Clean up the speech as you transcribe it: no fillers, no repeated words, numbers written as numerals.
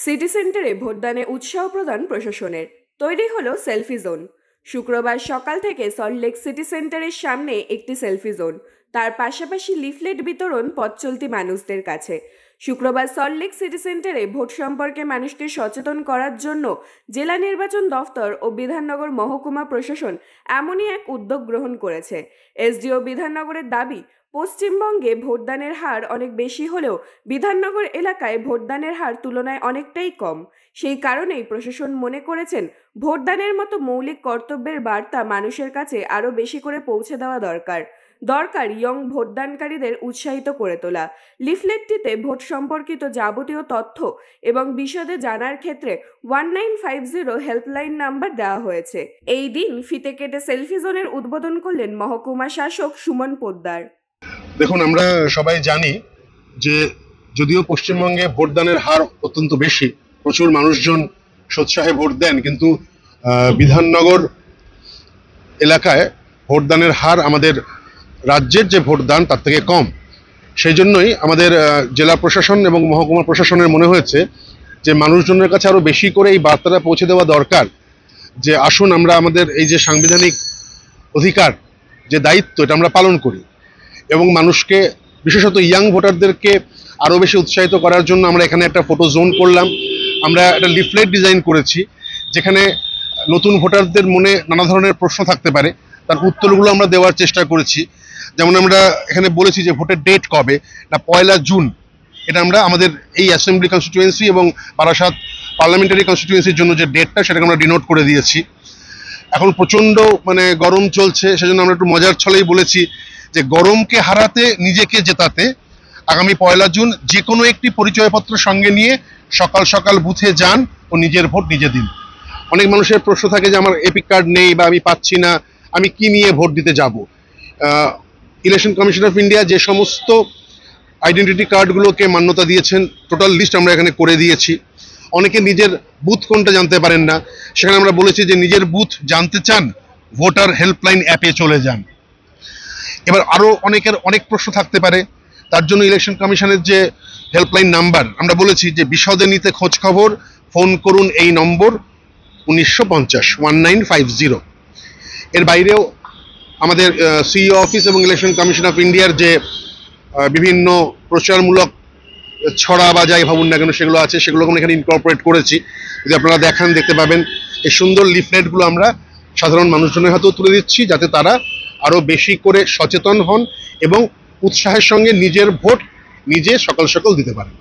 City সেন্টারে ভোটদানে উৎসাহ প্রদান প্রশাসনের। তৈরি হলো সেলফি জোন। শুক্রবার সকাল থেকে সল্টলেক সিটি সেন্টারের সামনে একটি সেলফি জোন, তার পাশাপাশি লিফলেট বিতরণ পথ চলতি মানুষদের কাছে। শুক্রবার সল্টলেক সিটি সেন্টারে ভোট সম্পর্কে মানুষকে সচেতন করার জন্য জেলা নির্বাচন দফতর ও বিধাননগর মহকুমা প্রশাসন এমনই এক উদ্যোগ গ্রহণ করেছে। এসডিও বিধাননগরের দাবি, পশ্চিমবঙ্গে ভোটদানের হার অনেক বেশি হলেও বিধাননগর এলাকায় ভোটদানের হার তুলনায় অনেকটাই কম। সেই কারণেই প্রশাসন মনে করেছেন ভোটদানের মতো মৌলিক কর্তব্যের বার্তা মানুষের কাছে আরও বেশি করে পৌঁছে দেওয়া দরকার। ইয়ং ভোটদানকারীদের উৎসাহিত করে তোলা। লিফলেটটিতে ভোট সম্পর্কিত যাবতীয় তথ্য এবং বিশদে জানার ক্ষেত্রে 1950 হেল্পলাইন নাম্বার দেওয়া হয়েছে। এই দিন ফিতে কেটে সেলফি জোনের উদ্বোধন করলেন মহকুমা শাসক সুমন পোদ্দার। দেখুন, আমরা সবাই জানি যে যদিও পশ্চিমবঙ্গে ভোটদানের হার অত্যন্ত বেশি, প্রচুর মানুষজন সোৎসাহে ভোট দেন, কিন্তু বিধাননগর এলাকায় ভোটদানের হার আমাদের রাজ্যের যে ভোটদান তার থেকে কম। সেই জন্যই আমাদের জেলা প্রশাসন এবং মহকুমা প্রশাসনের মনে হয়েছে যে মানুষজনের কাছে আরো বেশি করে এই বার্তাটা পৌঁছে দেওয়া দরকার যে আসুন আমরা আমাদের এই যে সাংবিধানিক অধিকার, যে দায়িত্ব, এটা আমরা পালন করি। এবং মানুষকে, বিশেষত ইয়াং ভোটারদেরকে আরও বেশি উৎসাহিত করার জন্য আমরা এখানে একটা ফটো জোন করলাম। আমরা একটা লিফলেট ডিজাইন করেছি যেখানে নতুন ভোটারদের মনে নানা ধরনের প্রশ্ন থাকতে পারে, তার উত্তরগুলো আমরা দেওয়ার চেষ্টা করেছি। যেমন আমরা এখানে বলেছি যে ভোটের ডেট কবে, না 1 জুন। এটা আমরা আমাদের এই অ্যাসেম্বলি কনস্টিটিউয়েন্সি এবং বারাসাত পার্লামেন্টারি কনস্টিটিউয়েন্সির জন্য যে ডেটটা, সেটাকে আমরা ডিনোট করে দিয়েছি। এখন প্রচণ্ড গরম চলছে, সেজন্য আমরা একটু মজার ছলেই বলেছি যে গরমকে হারাতে, নিজেকে জেতাতে আগামী 1 জুন যে কোনো একটি পরিচয়পত্র সঙ্গে নিয়ে সকাল সকাল বুথে যান ও নিজের ভোট নিজে দিন। অনেক মানুষের প্রশ্ন থাকে যে আমার এপিক কার্ড নেই বা আমি পাচ্ছি না, আমি কি নিয়ে ভোট দিতে যাব। ইলেকশন কমিশন অফ ইন্ডিয়া যে সমস্ত আইডেন্টিটি কার্ডগুলোকে মান্যতা দিয়েছেন, টোটাল লিস্ট আমরা এখানে করে দিয়েছি। অনেকে নিজের বুথ কোনটা জানতে পারেন না, সেখানে আমরা বলেছি যে নিজের বুথ জানতে চান, ভোটার হেল্পলাইন অ্যাপে চলে যান। এবার আরও অনেকের অনেক প্রশ্ন থাকতে পারে, তার জন্য ইলেকশন কমিশনের যে হেল্পলাইন নাম্বার আমরা বলেছি যে বিশদে নিতে খোঁজ খবর ফোন করুন এই নম্বর 1950 এর বাইরেও আমাদের সিইও অফিস এবং ইলেকশন কমিশন অফ ইন্ডিয়ার যে বিভিন্ন প্রচারমূলক ছড়া বা যাই ভাবুন না কেন সেগুলো আছে, সেগুলোকে আমরা এখানে ইনকর্পোরেট করেছি। যদি আপনারা দেখতে পাবেন এই সুন্দর লিফলেটগুলো আমরা সাধারণ মানুষজনের হাতেও তুলে দিচ্ছি, যাতে তারা আরো বেশি করে সচেতন হন এবং উৎসাহের সঙ্গে নিজের ভোট নিজে সকাল সকাল দিতে পারেন।